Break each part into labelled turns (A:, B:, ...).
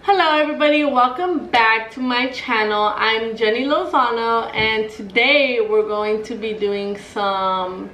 A: Hello everybody, welcome back to my channel. I'm Jenny Lozano and today we're going to be doing some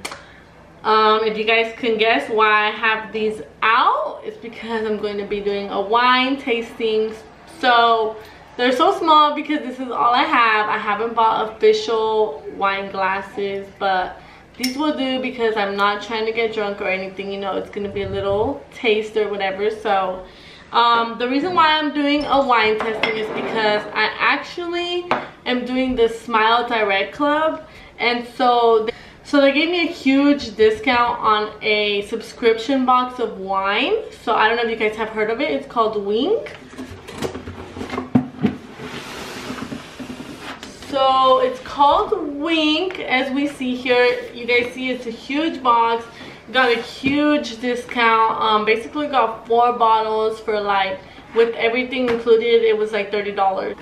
A: if you guys can guess why I have these out, it's because I'm going to be doing a wine tasting. So they're so small because this is all I have. I haven't bought official wine glasses, but these will do because I'm not trying to get drunk or anything. You know, it's going to be a little taste or whatever. So the reason why I'm doing a wine tasting is because I actually am doing the Smile Direct Club, and so they gave me a huge discount on a subscription box of wine. So I don't know if you guys have heard of it. It's called Winc. So it's called Winc, as we see here. You guys see it's a huge box. Got a huge discount. Basically got 4 bottles for, like, with everything included, it was like $30.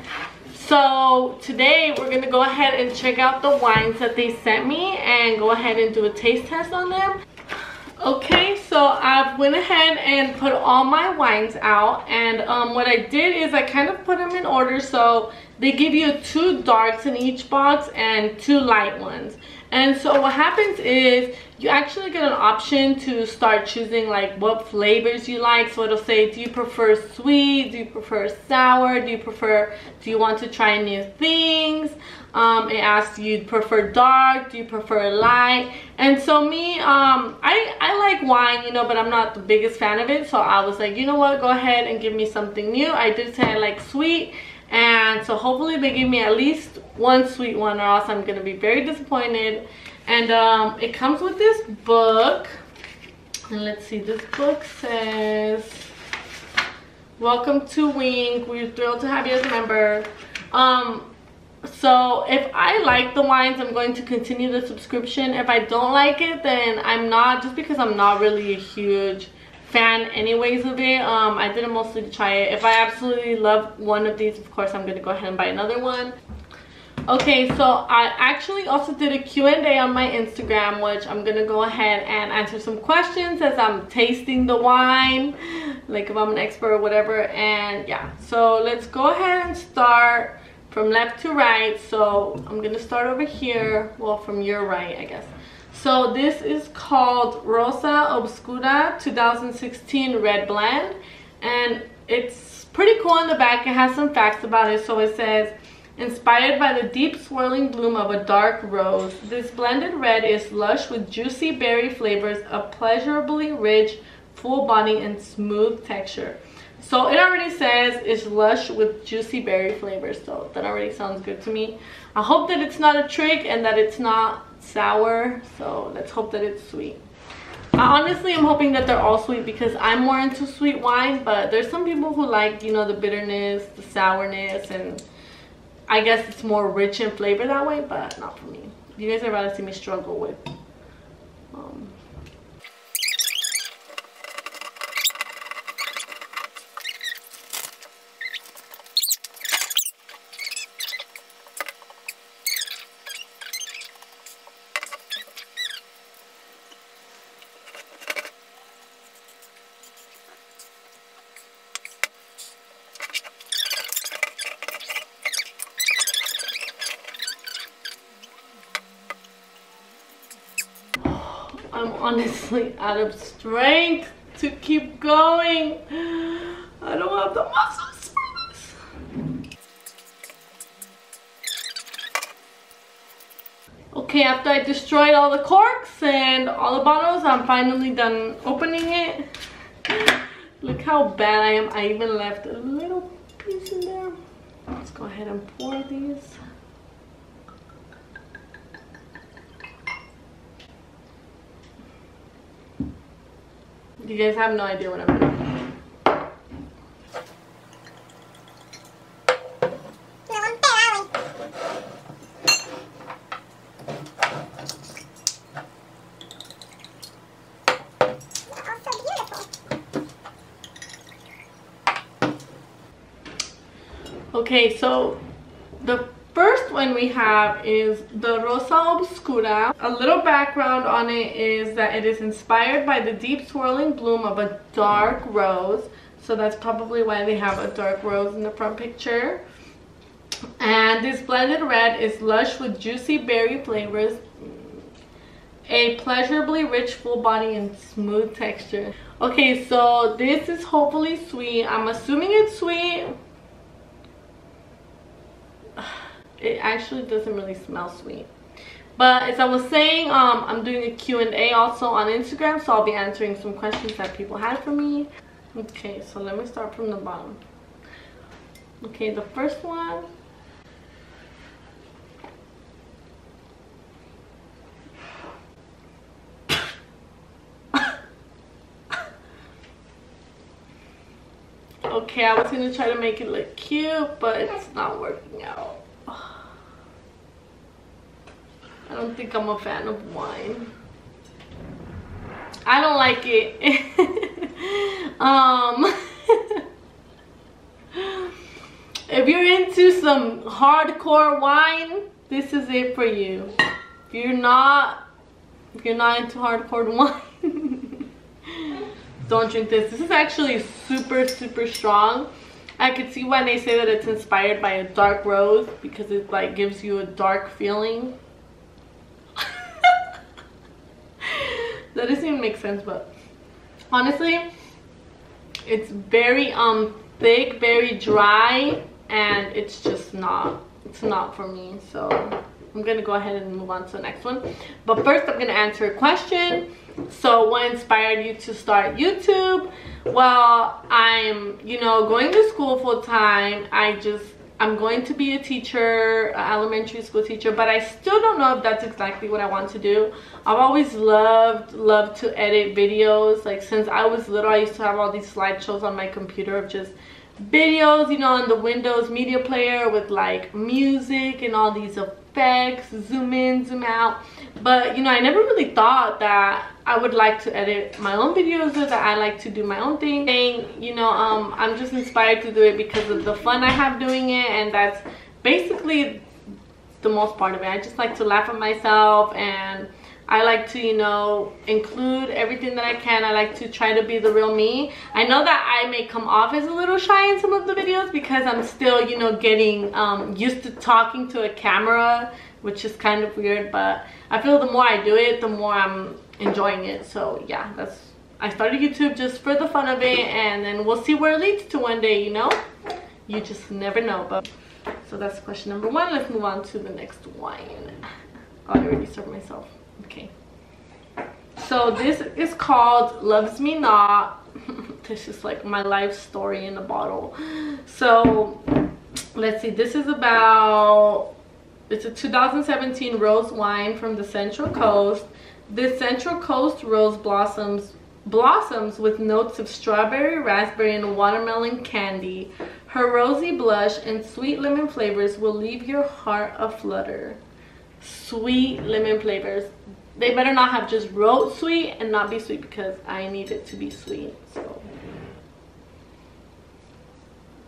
A: So today we're gonna go ahead and check out the wines that they sent me and go ahead and do a taste test on them. Okay, so I went ahead and put all my wines out, and what I did is I kind of put them in order. So they give you 2 darks in each box and 2 light ones. And so what happens is you actually get an option to start choosing like what flavors you like. So it'll say, do you prefer sweet, do you prefer sour, do you want to try new things? It asks, do you prefer dark, do you prefer light? And so me, I like wine, you know, but I'm not the biggest fan of it. So I was like, you know what, go ahead and give me something new. I did say I like sweet, and so hopefully they give me at least 1 sweet one, or else I'm gonna be very disappointed. And it comes with this book, and let's see, this book says, welcome to Winc, we're thrilled to have you as a member. So if I like the wines, I'm going to continue the subscription. If I don't like it, then I'm not, just because I'm not really a huge fan anyways of it. I did it mostly to try it. If I absolutely love one of these, of course I'm going to go ahead and buy another one. Okay, so I actually also did a Q&A on my Instagram, which I'm going to go ahead and answer some questions as I'm tasting the wine, like if I'm an expert or whatever. And yeah, so let's go ahead and start from left to right. So I'm going to start over here, well, from your right, I guess. So this is called Rosa Obscura 2016 Red Blend, and it's pretty cool in the back. It has some facts about it. So it says, inspired by the deep swirling bloom of a dark rose, this blended red is lush with juicy berry flavors, a pleasurably rich, full body, and smooth texture. So it already says it's lush with juicy berry flavors, so that already sounds good to me. I hope that it's not a trick and that it's not sour, so let's hope that it's sweet. Honestly, I'm hoping that they're all sweet because I'm more into sweet wine, but there's some people who like, you know, the bitterness, the sourness, and I guess it's more rich in flavor that way, but not for me. You guys would rather see me struggle with I'm honestly out of strength to keep going. I don't have the muscles for this. Okay, after I destroyed all the corks and all the bottles, I'm finally done opening it. Look how bad I am. I even left a little piece in there. Let's go ahead and pour these. You guys have no idea what I'm doing. Okay, so the first one we have is the Rosa Obscura. A little background on it is that it is inspired by the deep swirling bloom of a dark rose. So that's probably why they have a dark rose in the front picture. And this blended red is lush with juicy berry flavors, a pleasurably rich full body and smooth texture. Okay, so this is hopefully sweet. I'm assuming it's sweet. It actually doesn't really smell sweet. But as I was saying, I'm doing a Q&A also on Instagram, so I'll be answering some questions that people had for me. Okay, so let me start from the bottom. Okay, the first one. Okay, I was gonna try to make it look cute, but it's not working out. I don't think I'm a fan of wine. I don't like it. If you're into some hardcore wine, this is it for you. If you're not into hardcore wine, don't drink this. This is actually super strong. I could see why they say that it's inspired by a dark rose, because it like gives you a dark feeling. That doesn't even make sense, but honestly, it's very thick, very dry, and it's just not for me. So I'm gonna go ahead and move on to the next one. But first, I'm gonna answer a question. So what inspired you to start YouTube? Well, I'm going to school full time. I'm going to be a teacher, an elementary school teacher, but I still don't know if that's exactly what I want to do. I've always loved to edit videos. Like since I was little, I used to have all these slideshows on my computer of just videos, on the Windows media player with like music and all these effects, zoom in, zoom out. But I never really thought that I would like to edit my own videos, or that I like to do my own thing. I'm just inspired to do it because of the fun I have doing it, and that's basically the most part of it. I just like to laugh at myself, and I like to include everything that I can. I like to try to be the real me. I know that I may come off as a little shy in some of the videos because I'm still getting used to talking to a camera, which is kind of weird, but I feel the more I do it, the more I'm enjoying it. So yeah, I started YouTube just for the fun of it, and then we'll see where it leads to one day. You just never know. But so that's question number one. Let's move on to the next wine. Oh, I already served myself. Okay, so this is called Loves Me Not. This is like my life story in a bottle. So let's see, this is it's a 2017 rose wine from the Central Coast. This Central Coast rose blossoms with notes of strawberry, raspberry, and watermelon candy. Her rosy blush and sweet lemon flavors will leave your heart aflutter. Sweet lemon flavors. They better not have just wrote sweet and not be sweet, because I need it to be sweet. So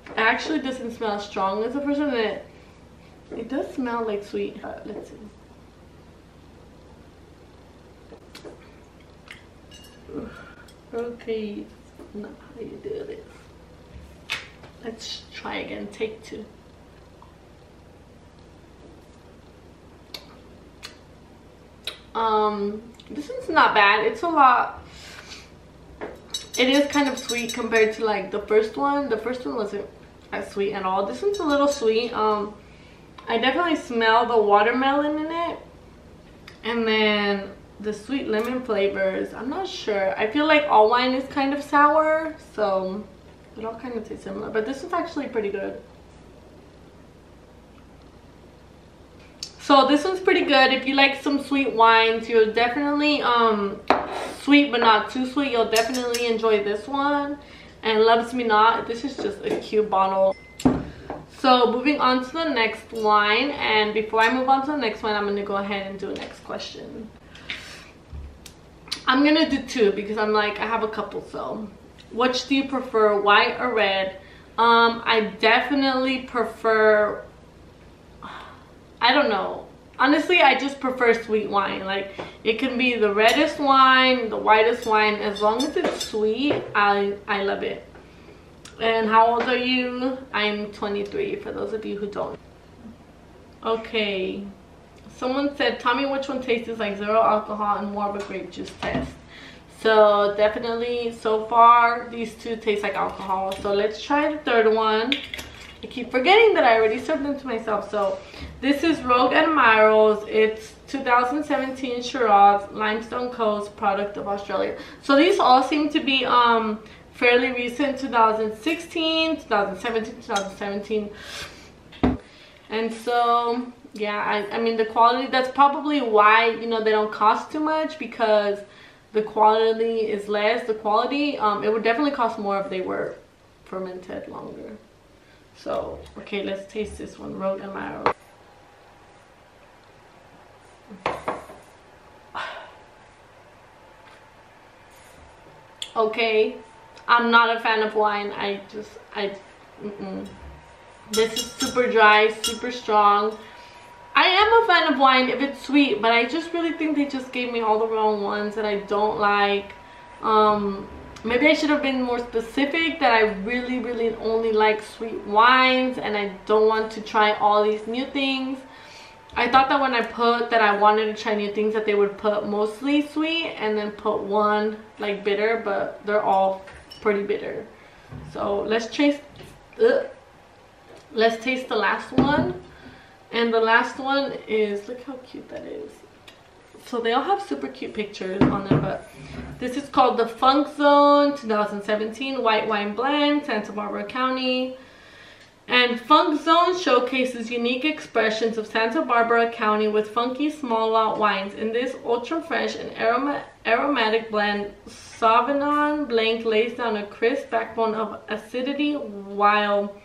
A: it actually doesn't smell as strong as the first one. It does smell like sweet. Let's see. Okay, not how you do this. Let's try again. Take two. This one's not bad. It is kind of sweet compared to like the first one. The first one wasn't as sweet at all. This one's a little sweet. I definitely smell the watermelon in it, and then the sweet lemon flavors. I'm not sure. I feel like all wine is kind of sour, so it all kind of tastes similar, but this is actually pretty good. So this one's pretty good. If you like some sweet wines, you'll definitely sweet but not too sweet, you'll definitely enjoy this one. And Loves Me Not, this is just a cute bottle. So moving on to the next wine, and before I move on to the next one, I'm going to go ahead and do the next question. I'm going to do two because I have a couple. So which do you prefer, white or red? I definitely prefer, I don't know, honestly I just prefer sweet wine. Like it can be the reddest wine, the whitest wine, as long as it's sweet, I love it. And how old are you? I'm 23, for those of you who don't. Okay, someone said, tell me which one tastes like zero alcohol and more of a grape juice test. So definitely, so far, these two taste like alcohol. So let's try the third one. I keep forgetting that I already served them to myself. So this is Rogue Admirals. It's 2017 Shiraz Limestone Coast, product of Australia. So these all seem to be fairly recent, 2016, 2017, 2017. And so yeah, I mean the quality, that's probably why, you know, they don't cost too much, because the quality is less. The quality, it would definitely cost more if they were fermented longer. So okay, let's taste this one, Rogue Admiral. Okay, I'm not a fan of wine. This is super dry, super strong. I am a fan of wine if it's sweet, but I just really think they just gave me all the wrong ones that I don't like. Maybe I should have been more specific that I really only like sweet wines and I don't want to try all these new things. I thought that when I put that I wanted to try new things, that they would put mostly sweet and then put one like bitter, but they're all pretty bitter. So let's taste the last one. And the last one is, look how cute that is. So they all have super cute pictures on them, but this is called the Funk Zone 2017 White Wine Blend, Santa Barbara County. And Funk Zone showcases unique expressions of Santa Barbara County with funky small lot wines. In this ultra fresh and aromatic blend, Sauvignon Blanc lays down a crisp backbone of acidity, while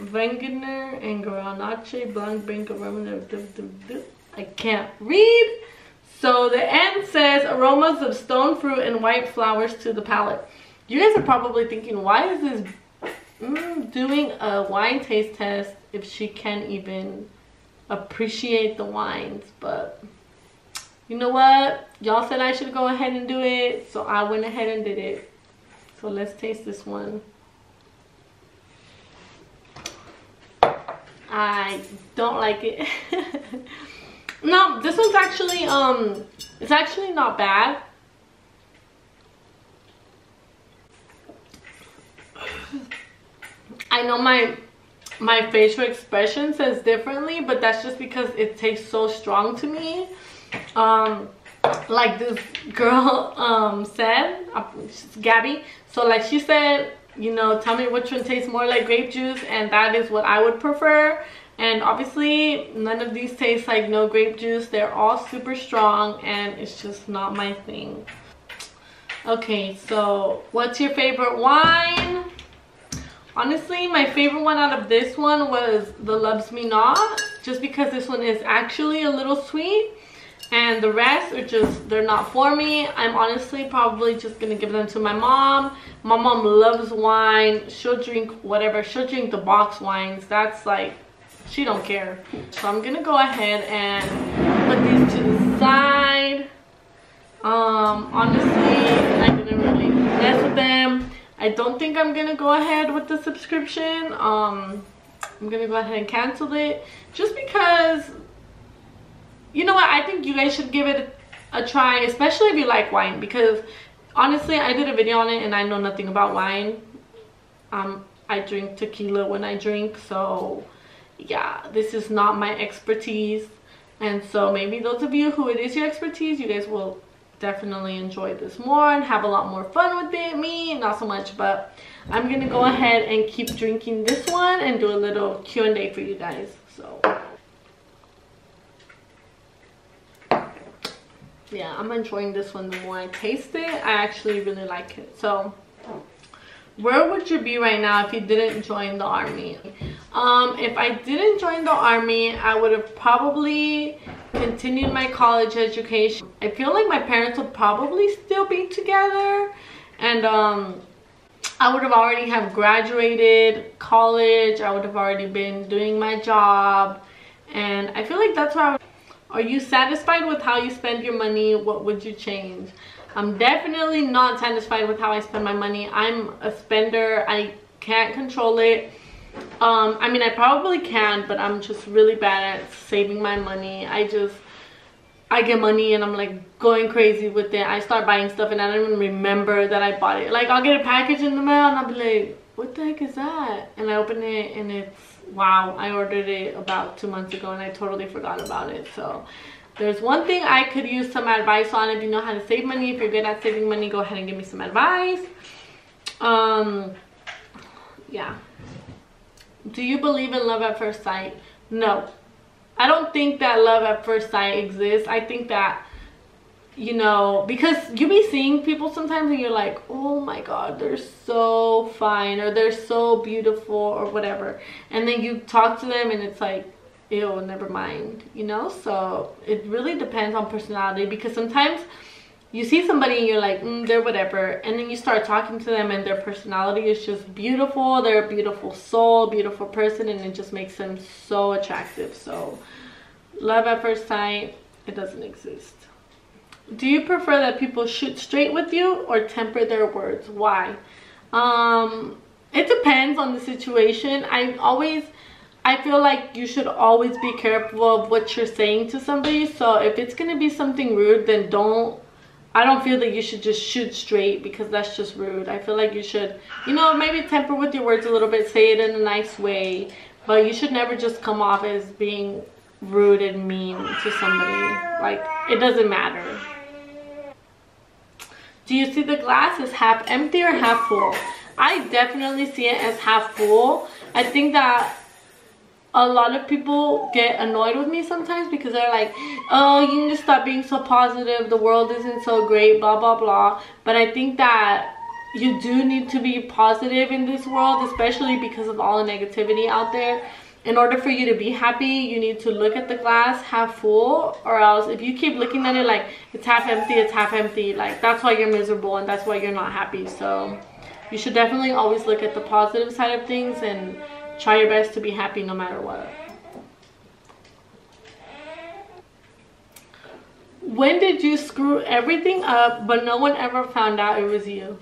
A: Wegener and Grenache Blanc bring aroma. I can't read. So the end says aromas of stone fruit and white flowers to the palate. You guys are probably thinking, why is this doing a wine taste test if she can't even appreciate the wines? But you know what, y'all said I should go ahead and do it, so I went ahead and did it. So let's taste this one. I don't like it. No, this one's actually it's actually not bad. I know my facial expression says differently, but that's just because it tastes so strong to me. Like this girl said, Gabby, so like she said, you know, tell me which one tastes more like grape juice, and that is what I would prefer. And obviously none of these taste like no grape juice. They're all super strong and it's just not my thing. Okay, so what's your favorite wine? Honestly, my favorite one out of this one was the Loves Me Not, just because this one is actually a little sweet, and the rest are just, they're not for me. I'm honestly probably just gonna give them to my mom. My mom loves wine. She'll drink whatever. She'll drink the box wines. That's like, she don't care. So I'm gonna go ahead and put these to the side. Honestly, I didn't really mess with them. I don't think I'm gonna go ahead with the subscription. I'm gonna go ahead and cancel it, just because, you know what, I think you guys should give it a try, especially if you like wine, because honestly I did a video on it and I know nothing about wine. I drink tequila when I drink, so yeah, this is not my expertise. And so maybe those of you who it is your expertise, you guys will definitely enjoy this more and have a lot more fun with it. Me, not so much, but I'm gonna go ahead and keep drinking this one and do a little Q&A for you guys. So yeah, I'm enjoying this one. The more I taste it, I actually really like it. So where would you be right now if you didn't join the army? If I didn't join the army, I would have probably continued my college education. I feel like my parents would probably still be together, and I would have already have graduated college. I would have already been doing my job, and I feel like that's where I would. Are you satisfied with how you spend your money? What would you change? I'm definitely not satisfied with how I spend my money. I'm a spender. can't control it. I mean, I probably can, but I'm just really bad at saving my money. I get money and I'm like going crazy with it. I start buying stuff and I don't even remember that I bought it. Like, I'll get a package in the mail and I'll be like, what the heck is that? And I open it and it's, wow, I ordered it about 2 months ago and I totally forgot about it. So there's one thing I could use some advice on. If you know how to save money, if you're good at saving money, go ahead and give me some advice. Yeah. Do you believe in love at first sight? No. I don't think that love at first sight exists. I think that, you know, because you be seeing people sometimes and you're like, oh my god, they're so fine, or they're so beautiful, or whatever, and then you talk to them and it's like, ew, never mind, you know. So it really depends on personality, because sometimes you see somebody and you're like, they're whatever, and then you start talking to them and their personality is just beautiful. They're a beautiful soul, beautiful person, and it just makes them so attractive. So love at first sight, it doesn't exist. Do you prefer that people shoot straight with you or temper their words? Why? It depends on the situation. I feel like you should always be careful of what you're saying to somebody. So if it's gonna be something rude, then I don't feel that you should just shoot straight, because that's just rude. I feel like you should, you know, maybe temper with your words a little bit, say it in a nice way, but you should never just come off as being rude and mean to somebody. Like, it doesn't matter. Do you see the glass as half empty or half full? I definitely see it as half full. I think that a lot of people get annoyed with me sometimes because they're like, oh, you need to stop being so positive, the world isn't so great, blah blah blah. But I think that you do need to be positive in this world, especially because of all the negativity out there. In order for you to be happy, you need to look at the glass half full, or else if you keep looking at it like it's half empty, it's half empty, like that's why you're miserable and that's why you're not happy. So you should definitely always look at the positive side of things and try your best to be happy no matter what. When did you screw everything up but no one ever found out it was you?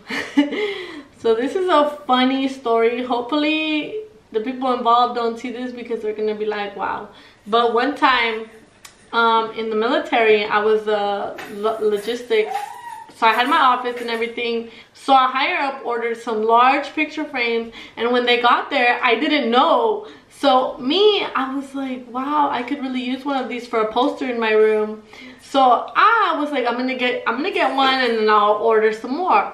A: So this is a funny story. Hopefully the people involved don't see this, because they're gonna be like, wow. But one time in the military, I was logistics, so I had my office and everything. So a higher up ordered some large picture frames, and when they got there, I didn't know. So I was like, wow, I could really use one of these for a poster in my room. So I was like, I'm gonna get one and then I'll order some more.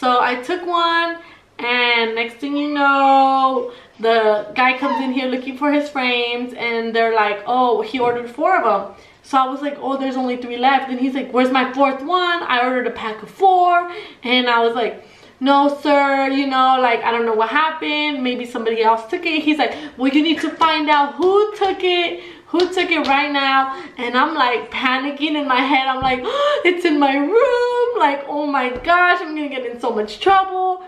A: So I took one, and next thing you know, the guy comes in here looking for his frames, and they're like, oh, he ordered 4 of them. So I was like, oh, there's only 3 left. And he's like, where's my 4th one? I ordered a pack of 4. And I was like, no, sir, you know, like, I don't know what happened. Maybe somebody else took it. He's like, well, you need to find out who took it right now. And I'm like panicking in my head. I'm like, oh, it's in my room. Like, oh my gosh, I'm gonna get in so much trouble.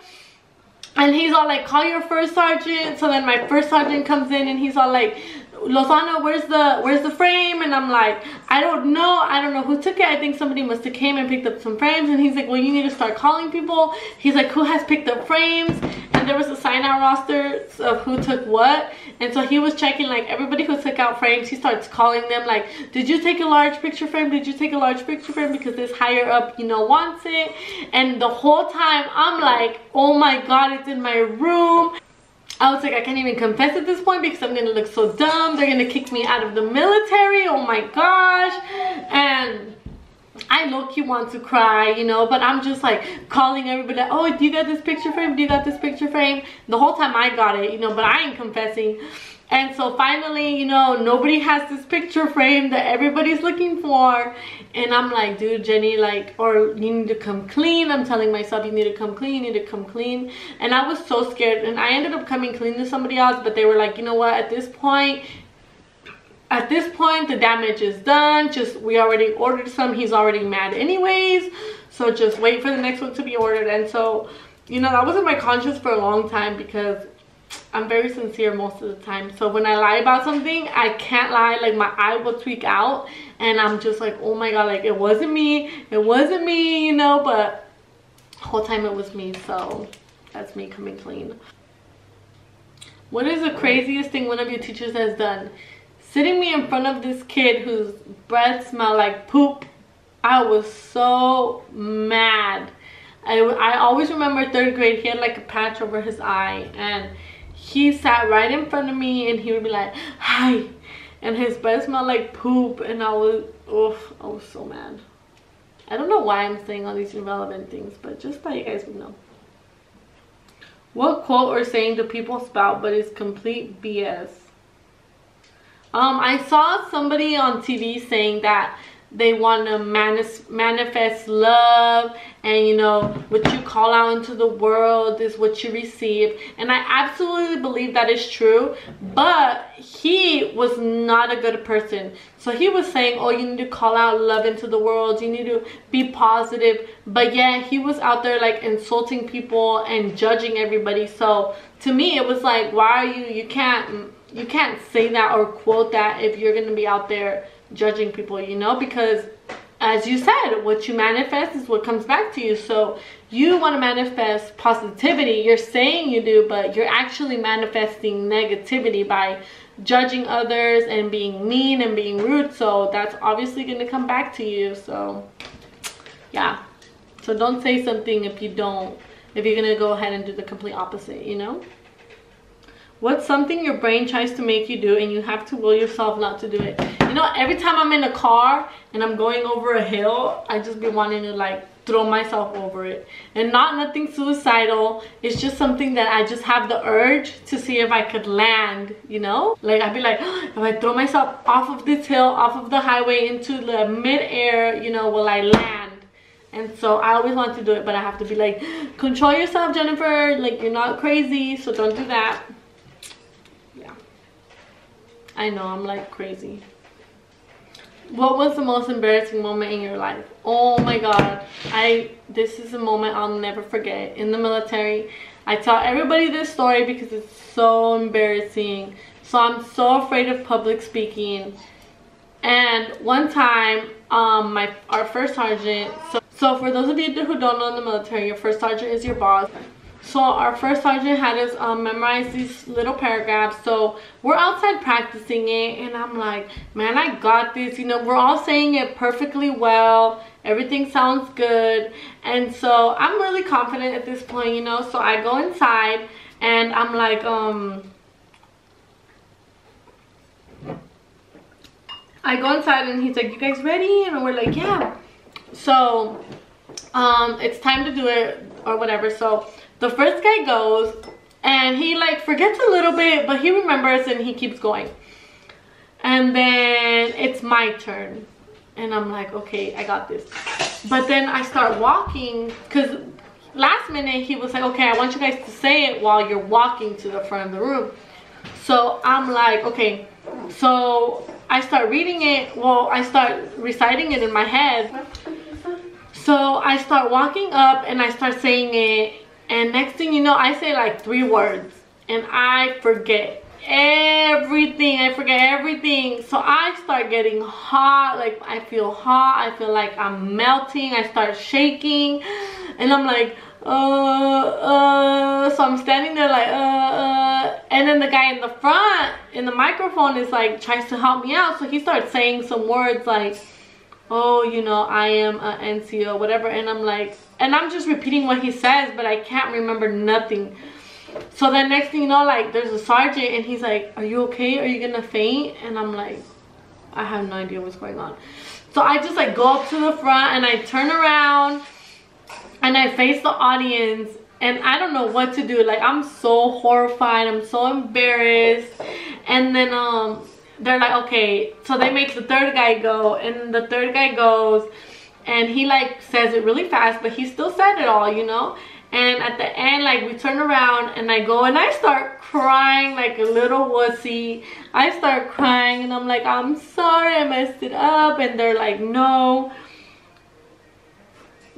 A: And he's all like, call your first sergeant. So then my first sergeant comes in and he's all like, Lozano, where's the frame? And I'm like, I don't know who took it. I think somebody must have came and picked up some frames. And he's like, well, you need to start calling people. He's like, who has picked up frames? And there was a sign out roster of who took what. And so he was checking like everybody who took out frames. He starts calling them like, did you take a large picture frame? Did you take a large picture frame? Because this higher up, you know, wants it. And the whole time I'm like, oh my god, it's in my room. I was like, I can't even confess at this point because I'm gonna look so dumb. They're gonna kick me out of the military. Oh my gosh. And I low-key want to cry, you know, but I'm just like calling everybody like, oh, do you got this picture frame? Do you got this picture frame? The whole time I got it, you know, but I ain't confessing. And so finally, you know, nobody has this picture frame that everybody's looking for. And I'm like, dude, Jenny, like, or you need to come clean. I'm telling myself, you need to come clean, you need to come clean. And I was so scared. And I ended up coming clean to somebody else, but they were like, you know what, at this point, the damage is done. Just, we already ordered some. He's already mad anyways. So just wait for the next one to be ordered. And so, you know, that was in my conscience for a long time because I'm very sincere most of the time. So when I lie about something, I can't lie. Like, my eye will tweak out. And I'm just like, oh my god, like, it wasn't me. It wasn't me, you know. But the whole time it was me. So that's me coming clean. What is the craziest thing one of your teachers has done? Sitting me in front of this kid whose breath smelled like poop. I was so mad. I always remember 3rd grade, he had like a patch over his eye, and he sat right in front of me and he would be like, hi, and his breath smelled like poop, and I was so mad. I don't know why I'm saying all these irrelevant things, but just thought you guys would know. What quote or saying do people spout but is complete BS? I saw somebody on TV saying that they want to manifest love, and you know, what you call out into the world is what you receive, and I absolutely believe that is true. But he was not a good person, so he was saying, oh, you need to call out love into the world, you need to be positive, but yeah, he was out there like insulting people and judging everybody. So to me it was like, why are you can't say that or quote that if you're gonna be out there judging people, you know, because as you said, what you manifest is what comes back to you. So you want to manifest positivity, you're saying you do, but you're actually manifesting negativity by judging others and being mean and being rude. So that's obviously going to come back to you. So yeah, so don't say something if you're going to go ahead and do the complete opposite, you know. What's something your brain tries to make you do and you have to will yourself not to do it? You know, every time I'm in a car and I'm going over a hill, I just be wanting to like throw myself over it. And nothing suicidal. It's just something that I just have the urge to see if I could land, you know? Like I'd be like, if I throw myself off of this hill, off of the highway into the mid-air, you know, will I land? And so I always want to do it, but I have to be like, control yourself, Jennifer. Like, you're not crazy, so don't do that. I know, I'm like crazy. What was the most embarrassing moment in your life? Oh my god, this is a moment I'll never forget. In the military, I tell everybody this story because it's so embarrassing. So I'm so afraid of public speaking. And one time, our first sergeant, so for those of you who don't know in the military, your first sergeant is your boss. So our first sergeant had us memorize these little paragraphs. So we're outside practicing it, and I'm like, man, I got this. You know, we're all saying it perfectly well. Everything sounds good. And so I'm really confident at this point, you know. So I go inside, and I'm like, I go inside, and he's like, you guys ready? And we're like, yeah. So it's time to do it or whatever. So the first guy goes, and he like forgets a little bit, but he remembers and he keeps going. And then it's my turn, and I'm like, okay, I got this. But then I start walking, because last minute he was like, okay, I want you guys to say it while you're walking to the front of the room. So I'm like, okay. So I start reading it. Well, I start reciting it in my head. So I start walking up and I start saying it. And next thing you know, I say like 3 words. And I forget everything. I forget everything. So I start getting hot. Like I feel hot. I feel like I'm melting. I start shaking. And I'm like, so I'm standing there like, and then the guy in the front, in the microphone is like, tries to help me out. So he starts saying some words like, oh, you know, I am an NCO, whatever. And I'm like, and I'm just repeating what he says, but I can't remember nothing. So then next thing you know, like, there's a sergeant, and he's like, are you okay? Are you gonna faint? And I'm like, I have no idea what's going on. So I just like go up to the front, and I turn around, and I face the audience, and I don't know what to do. Like, I'm so horrified. I'm so embarrassed. And then they're like, okay. So they make the third guy go, and the third guy goes, and he like says it really fast, but he still said it all, you know. And at the end, like, we turn around, and I go, and I start crying like a little wussy. I start crying, and I'm like, I'm sorry, I messed it up. And they're like, no.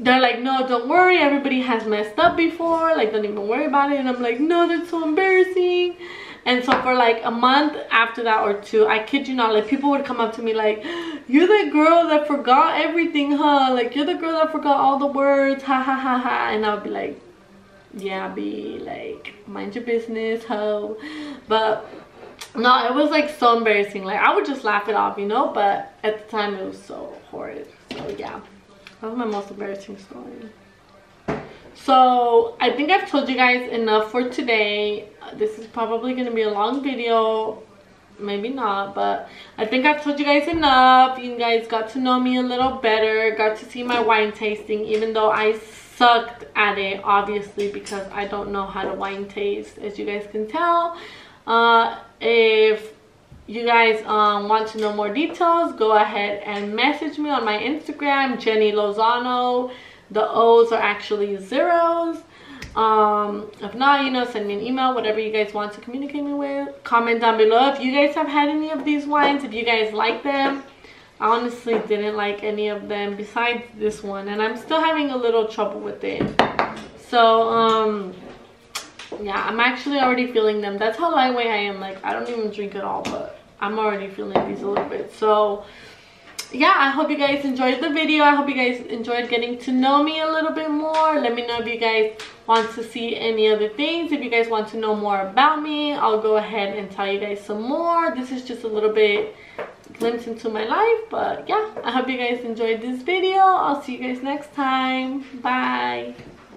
A: They're like, no, don't worry, everybody has messed up before, like, don't even worry about it. And I'm like, no, that's so embarrassing. And so for like a month after that or 2, I kid you not, like, people would come up to me like, you're the girl that forgot everything, huh? Like, you're the girl that forgot all the words, ha ha ha ha. And I would be like, yeah, be like, mind your business, ho. But no, it was like so embarrassing. Like I would just laugh it off, you know, but at the time it was so horrid. So yeah, that was my most embarrassing story. So I think I've told you guys enough for today. This is probably gonna be a long video, maybe not, but I think I've told you guys enough. You guys got to know me a little better, got to see my wine tasting, even though I sucked at it, obviously, because I don't know how to wine taste, as you guys can tell. If you guys want to know more details, go ahead and message me on my Instagram, Jenny Lozano. The O's are actually zeros. If not, you know, send me an email, whatever you guys want to communicate me with. Comment down below if you guys have had any of these wines, if you guys like them. I honestly didn't like any of them besides this one, and I'm still having a little trouble with it. So yeah, I'm actually already feeling them. That's how lightweight I am. Like I don't even drink at all, but I'm already feeling these a little bit. So yeah, I hope you guys enjoyed the video. I hope you guys enjoyed getting to know me a little bit more. Let me know if you guys want to see any other things. If you guys want to know more about me, I'll go ahead and tell you guys some more. This is just a little bit glimpse into my life. But yeah, I hope you guys enjoyed this video. I'll see you guys next time. Bye.